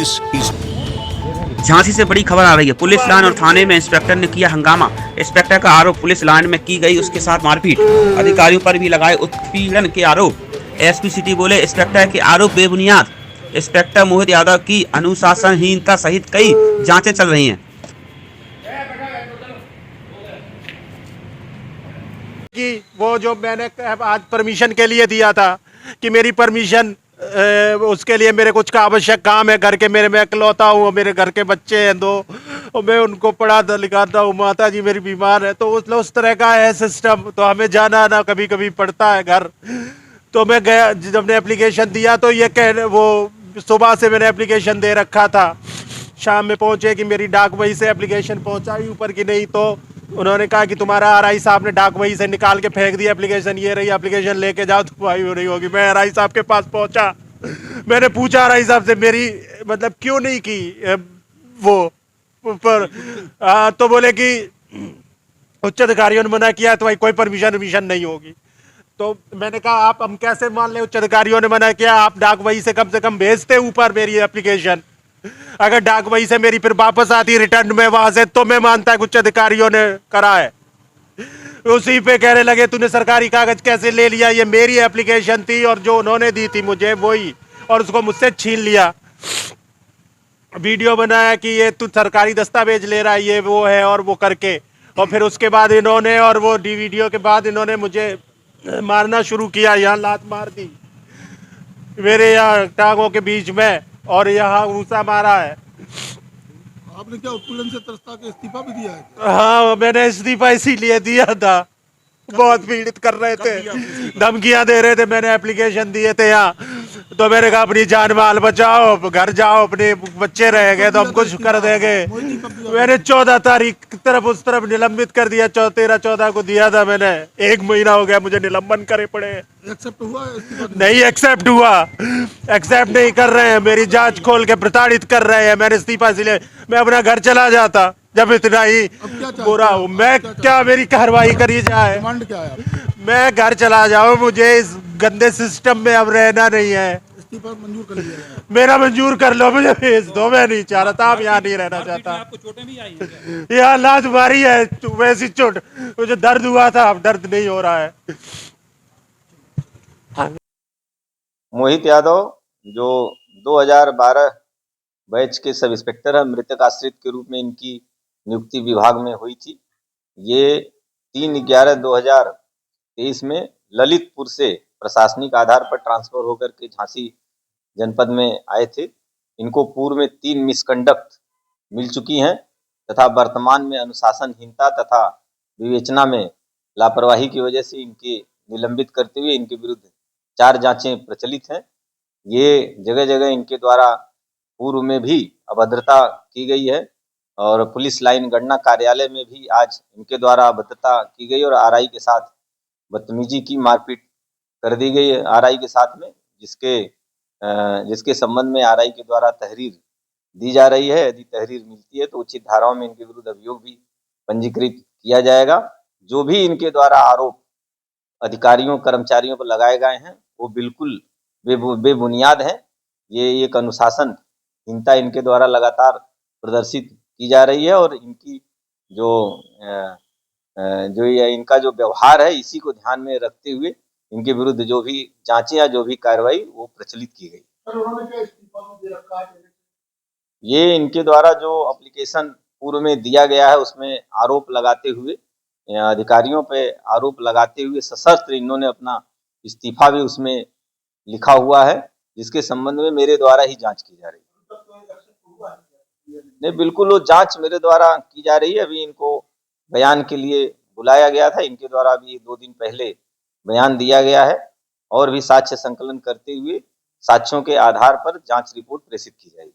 This is Jhansi से बड़ी खबर आ रही है। पुलिस लाइन और थाने में इंस्पेक्टर ने किया हंगामा। इंस्पेक्टर का आरोप पुलिस लाइन में की गई उसके साथ मारपीट। अधिकारियों पर भी लगाए उत्पीड़न के आरोप। एसपी सिटी बोले इंस्पेक्टर के आरोप बेबुनियाद। इंस्पेक्टर मोहित यादव की अनुशासनहीनता सहित कई जांचें चल रही हैं। कि वो जो मैंने आज परमिशन के लिए दिया था कि मेरी परमिशन उसके लिए मेरे कुछ का आवश्यक काम है घर के, मेरे मैं इकलौता हूँ, मेरे घर के बच्चे हैं दो और मैं उनको पढ़ाता लिखाता हूँ, माता जी मेरी बीमार है, तो उस तरह का है सिस्टम, तो हमें जाना आना कभी कभी पड़ता है घर। तो मैं गया, जब मैंने एप्लीकेशन दिया तो ये कह वो सुबह से मैंने एप्लीकेशन दे रखा था, शाम में पहुँचे कि मेरी डाक वही से एप्लीकेशन पहुँचाई ऊपर की नहीं, तो उन्होंने कहा कि तुम्हारा आरआई साहब ने डाक वही से निकाल के फेंक दी एप्लीकेशन, ये रही एप्लीकेशन लेके जाओ तुम्हारी हो रही होगी। मैं आरआई साहब के पास पहुंचा, मैंने पूछा आरआई साहब से मेरी मतलब क्यों नहीं की वो पर तो बोले कि उच्च अधिकारियों ने मना किया तो भाई कोई परमिशन नहीं होगी। तो मैंने कहा आप हम कैसे मान लें, उच्च अधिकारियों ने मना किया, आप डाक वही से कम भेजते ऊपर मेरी एप्लीकेशन, अगर डाक वही से मेरी फिर वापस आती रिटर्न में वहां से तो मैं मानता है कुछ अधिकारियों ने करा है। उसी पे कहने लगे तूने सरकारी कागज कैसे ले लिया, ये मेरी एप्लीकेशन थी और जो उन्होंने दी थी मुझे वही, और उसको मुझसे छीन लिया। वीडियो बनाया कि ये तू सरकारी दस्तावेज ले रहा है, ये वो है और वो करके, और फिर उसके बाद इन्होंने और वो वीडियो के बाद इन्होंने मुझे मारना शुरू किया, यहाँ लात मार दी मेरे यहाँ टांगों के बीच में और यहाँ ऊंचा मारा है। आपने क्या उत्पीड़न से त्रस्ता के इस्तीफा भी दिया है? हाँ मैंने इस्तीफा इसीलिए दिया था, बहुत पीड़ित कर रहे थे, धमकियां दे रहे थे, मैंने एप्लीकेशन दिए थे यहाँ, तो मैंने कहा अपनी जान माल बचाओ, घर जाओ, अपने बच्चे रह गए तो हम कुछ कर देंगे। मैंने 14 तारीख तरफ उस तरफ निलंबित कर दिया, 13-14 को दिया था मैंने, 1 महीना हो गया मुझे निलंबन करे पड़े। एक्सेप्ट हुआ इस्तीफा? नहीं एक्सेप्ट हुआ, एक्सेप्ट नहीं कर रहे हैं, मेरी जांच खोल के प्रताड़ित कर रहे हैं। मैंने इस्तीफा इसलिए, मैं अपना घर चला जाता जब इतना ही बुरा हूँ। मैं क्या मेरी कार्रवाई करी जाए, डिमांड क्या है? मैं घर चला जाऊँ, मुझे इस गंदे सिस्टम में अब रहना नहीं है। इस्तीफा मंजूर कर लिया है? मेरा मंजूर कर लो, मुझे भेज दो, मैं नहीं चाह रहा था, अब यहाँ नहीं रहना चाहता। आपको चोटें भी आई हैं? यहाँ लात मारी है, वैसी चोट, मुझे दर्द हुआ था, अब दर्द नहीं हो रहा है। मोहित यादव जो 2012 बैच के सब इंस्पेक्टर है, मृतक आश्रित के रूप में इनकी नियुक्ति विभाग में हुई थी। ये 3/11/2023 में ललितपुर से प्रशासनिक आधार पर ट्रांसफर होकर के झांसी जनपद में आए थे। इनको पूर्व में 3 मिसकंडक्ट मिल चुकी हैं तथा वर्तमान में अनुशासनहीनता तथा विवेचना में लापरवाही की वजह से इनके निलंबित करते हुए इनके विरुद्ध 4 जांचें प्रचलित हैं। ये जगह जगह इनके द्वारा पूर्व में भी अभद्रता की गई है और पुलिस लाइन गणना कार्यालय में भी आज इनके द्वारा अभद्रता की गई और आरआई के साथ बदतमीजी की, मारपीट कर दी गई है आरआई के साथ में, जिसके संबंध में आरआई के द्वारा तहरीर दी जा रही है। यदि तहरीर मिलती है तो उचित धाराओं में इनके विरुद्ध अभियोग भी पंजीकृत किया जाएगा। जो भी इनके द्वारा आरोप अधिकारियों कर्मचारियों पर लगाए गए हैं वो बिल्कुल बेबुनियाद हैं। ये एक अनुशासनहीनता इनके द्वारा लगातार प्रदर्शित की जा रही है और इनकी इनका जो व्यवहार है इसी को ध्यान में रखते हुए इनके विरुद्ध जो भी जांचें या जो भी कार्रवाई वो प्रचलित की गई। ये इनके द्वारा जो एप्लीकेशन पूर्व में दिया गया है उसमें आरोप लगाते हुए, अधिकारियों पे आरोप लगाते हुए सशस्त्र इन्होंने अपना इस्तीफा भी उसमें लिखा हुआ है, जिसके संबंध में मेरे द्वारा ही जांच की जा रही है। नहीं, बिल्कुल वो जांच मेरे द्वारा की जा रही है। अभी इनको बयान के लिए बुलाया गया था, इनके द्वारा अभी 2 दिन पहले बयान दिया गया है और भी साक्ष्य संकलन करते हुए साक्ष्यों के आधार पर जांच रिपोर्ट प्रेषित की जाएगी।